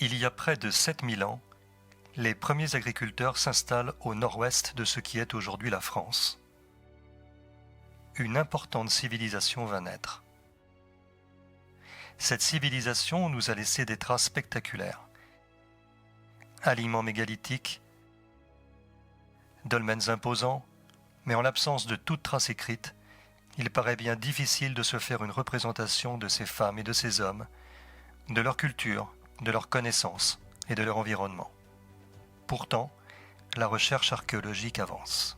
Il y a près de 7000 ans, les premiers agriculteurs s'installent au nord-ouest de ce qui est aujourd'hui la France. Une importante civilisation va naître. Cette civilisation nous a laissé des traces spectaculaires. Alignements mégalithiques, dolmens imposants, mais en l'absence de toute trace écrite, il paraît bien difficile de se faire une représentation de ces femmes et de ces hommes, de leur culture, de leurs connaissances et de leur environnement. Pourtant, la recherche archéologique avance.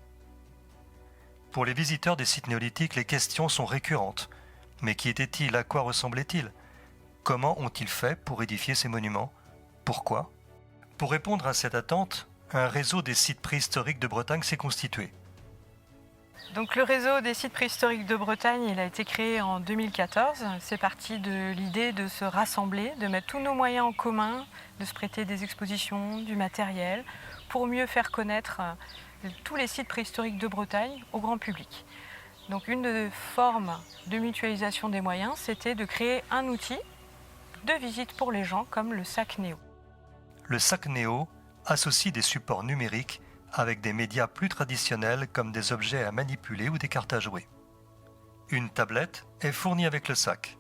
Pour les visiteurs des sites néolithiques, les questions sont récurrentes. Mais qui étaient-ils? À quoi ressemblaient-ils? Comment ont-ils fait pour édifier ces monuments? Pourquoi? Pour répondre à cette attente, un réseau des sites préhistoriques de Bretagne s'est constitué. Donc le réseau des sites préhistoriques de Bretagne, il a été créé en 2014. C'est parti de l'idée de se rassembler, de mettre tous nos moyens en commun, de se prêter des expositions, du matériel, pour mieux faire connaître tous les sites préhistoriques de Bretagne au grand public. Donc une des formes de mutualisation des moyens, c'était de créer un outil de visite pour les gens comme le sac Néo. Le sac Néo associe des supports numériques avec des médias plus traditionnels comme des objets à manipuler ou des cartes à jouer. Une tablette est fournie avec le sac.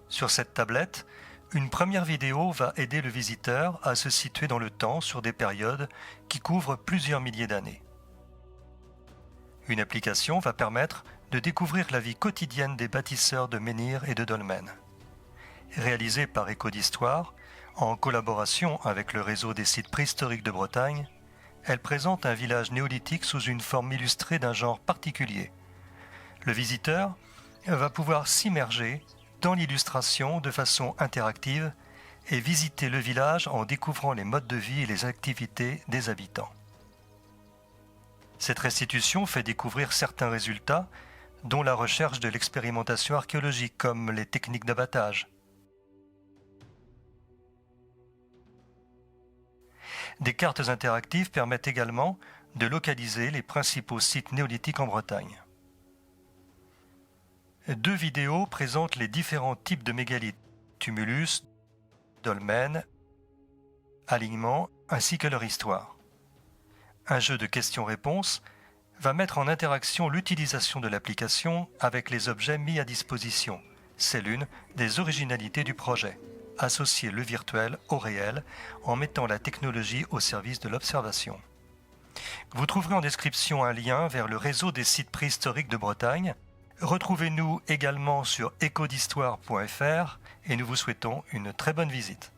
Sur cette tablette, une première vidéo va aider le visiteur à se situer dans le temps sur des périodes qui couvrent plusieurs milliers d'années. Une application va permettre de découvrir la vie quotidienne des bâtisseurs de menhirs et de dolmens. Réalisée par Écho d'Histoire, en collaboration avec le réseau des sites préhistoriques de Bretagne, elle présente un village néolithique sous une forme illustrée d'un genre particulier. Le visiteur va pouvoir s'immerger dans l'illustration de façon interactive et visiter le village en découvrant les modes de vie et les activités des habitants. Cette restitution fait découvrir certains résultats, dont la recherche de l'expérimentation archéologique, comme les techniques d'abattage. Des cartes interactives permettent également de localiser les principaux sites néolithiques en Bretagne. 2 vidéos présentent les différents types de mégalithes, tumulus, dolmens, alignements, ainsi que leur histoire. Un jeu de questions-réponses va mettre en interaction l'utilisation de l'application avec les objets mis à disposition. C'est l'une des originalités du projet. Associer le virtuel au réel en mettant la technologie au service de l'observation. Vous trouverez en description un lien vers le réseau des sites préhistoriques de Bretagne. Retrouvez-nous également sur ecodhistoire.fr et nous vous souhaitons une très bonne visite.